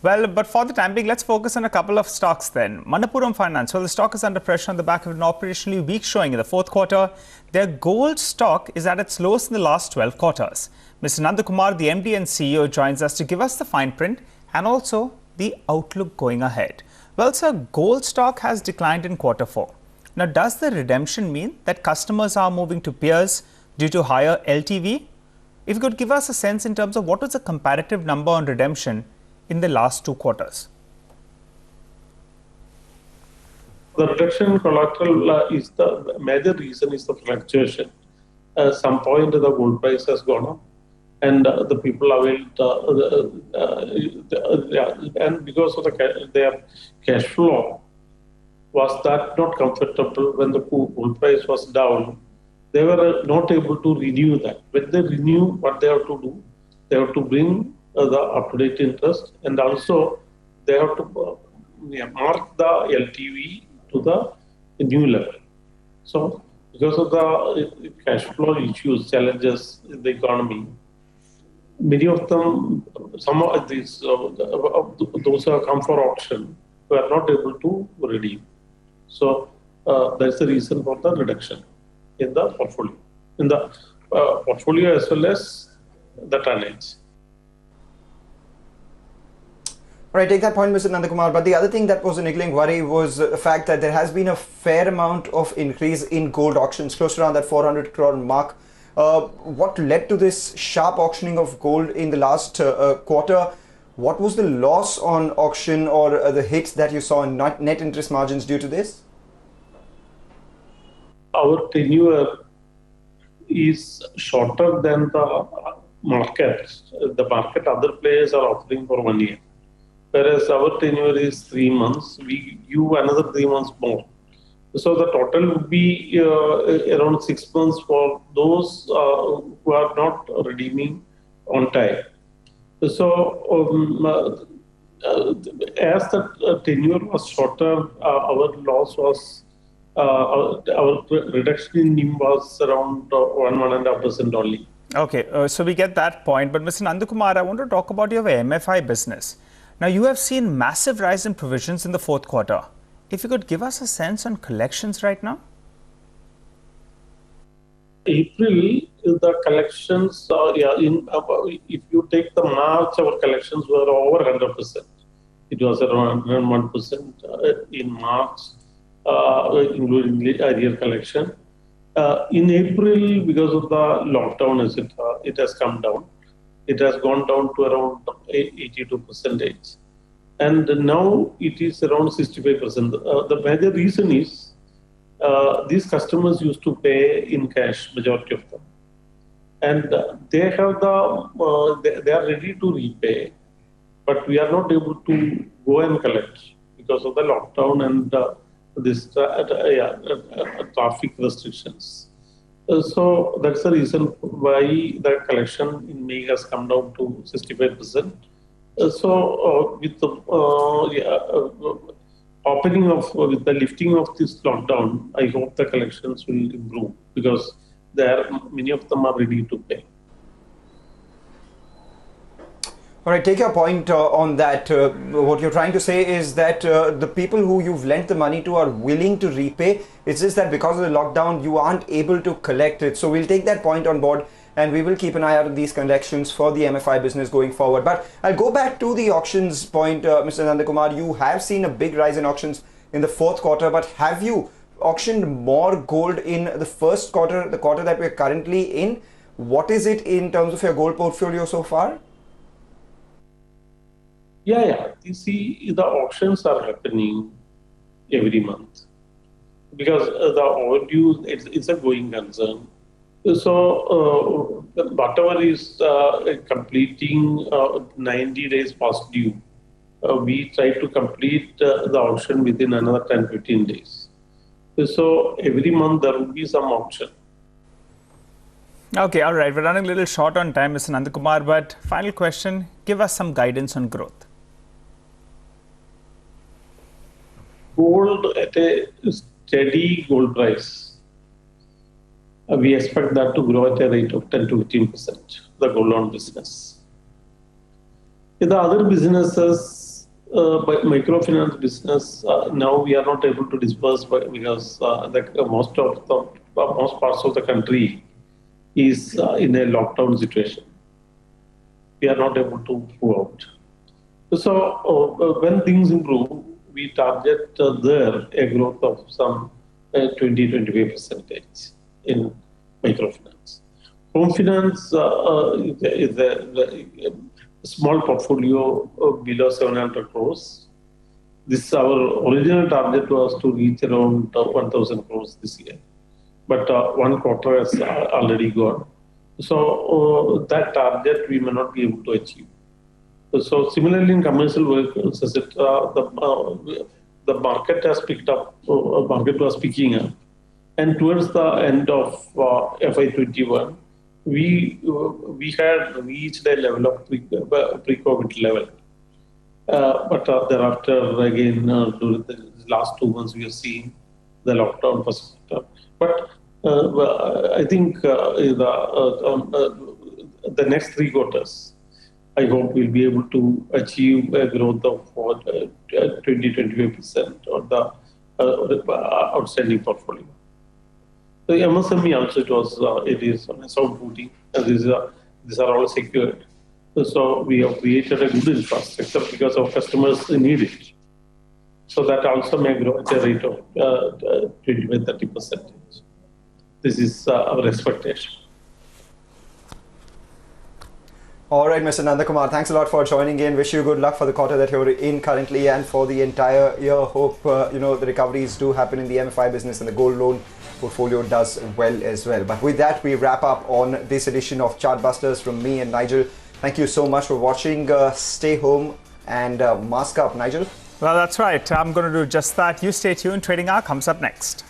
Well, but for the time being, let's focus on a couple of stocks then. Manappuram Finance, well, the stock is under pressure on the back of an operationally weak showing in the fourth quarter. Their gold stock is at its lowest in the last 12 quarters. Mr. Nandakumar, the MD and CEO, joins us to give us the fine print and also the outlook going ahead. Well, sir, gold stock has declined in quarter four. Now, does the redemption mean that customers are moving to peers due to higher LTV? If you could give us a sense in terms of what was the comparative number on redemption in the last 2 quarters. The reduction in collateral is the major reason is the fluctuation. Some point the gold price has gone up, and the people availed, and because of their cash flow was that not comfortable when the gold price was down. They were not able to renew that. When they renew, what they have to do, they have to bring the up-to-date interest, and also they have to mark the LTV to the new level. So, because of the cash flow issues, challenges in the economy, many of them, some of these, those who have come for auction, were not able to redeem. So, that's the reason for the reduction in the portfolio, as well as the tonnage. All right, take that point, Mr. Nandakumar. But the other thing that was a niggling worry was the fact that there has been a fair amount of increase in gold auctions, close to around that 400 crore mark. What led to this sharp auctioning of gold in the last quarter? What was the loss on auction or the hits that you saw in net interest margins due to this? Our tenure is shorter than the market. The market, other players are offering for 1 year. Whereas our tenure is 3 months, we give another 3 months more. So the total would be around 6 months for those who are not redeeming on time. So as the tenure was shorter, our loss was, our reduction in NIM was around 1.5% only. Okay, so we get that point. But Mr. Nandakumar, I want to talk about your MFI business. Now, you have seen massive rise in provisions in the fourth quarter. If you could give us a sense on collections right now? April, the collections, if you take the March, our collections were over 100%. It was around 101% in March, including the arrear collection. In April, because of the lockdown, etc., it has come down. It has gone down to around 82%. And now it is around 65%. The major reason is these customers used to pay in cash, majority of them. And they have they are ready to repay, but we are not able to go and collect because of the lockdown and this traffic restrictions. So that's the reason why the collection in May has come down to 65%. So with the opening of, with the lifting of this lockdown, I hope the collections will improve because many of them are ready to pay. All right, take your point on that. What you're trying to say is that the people who you've lent the money to are willing to repay. It's just that because of the lockdown, you aren't able to collect it. So we'll take that point on board and we will keep an eye out on these collections for the MFI business going forward. But I'll go back to the auctions point, Mr. Nandakumar. You have seen a big rise in auctions in the fourth quarter, but have you auctioned more gold in the first quarter, the quarter that we're currently in? What is it in terms of your gold portfolio so far? Yeah. You see, the auctions are happening every month because the overdue, it's a going concern. So whatever is completing 90 days past due, we try to complete the auction within another 10-15 days. So every month there will be some auction. Okay, all right. We're running a little short on time, Mr. Nandakumar, but final question, give us some guidance on growth. Gold at a steady gold price, we expect that to grow at a rate of 10 to 15%, the gold loan business. In the other businesses, But microfinance business, now we are not able to disburse because most parts of the country is in a lockdown situation. We are not able to move out. So when things improve, we target there a growth of some 20-25% in microfinance. Home finance is a small portfolio below 700 crores. This our original target was to reach around 1,000 crores this year, but one quarter has already gone. So that target we may not be able to achieve. So similarly in commercial vehicles, the market has picked up. Market was picking up, and towards the end of FY21, we had reached a level of pre-COVID level. But thereafter, again, during the last 2 months, we have seen the lockdown perspective. But I think the next 3 quarters, I hope we'll be able to achieve a growth of 20-25% on the outstanding portfolio. The MSME also it is on a sound footing, and these are all secured. So we have created a good infrastructure because our customers need it. So that also may grow at a rate of 20-30%. This is our expectation. All right, Mr. Nandakumar, thanks a lot for joining in. Wish you good luck for the quarter that you're in currently and for the entire year. Hope the recoveries do happen in the MFI business and the gold loan portfolio does well as well. But with that, we wrap up on this edition of Chartbusters from me and Nigel. Thank you so much for watching. Stay home and mask up, Nigel. Well, that's right. I'm going to do just that. You stay tuned. Trading Hour comes up next.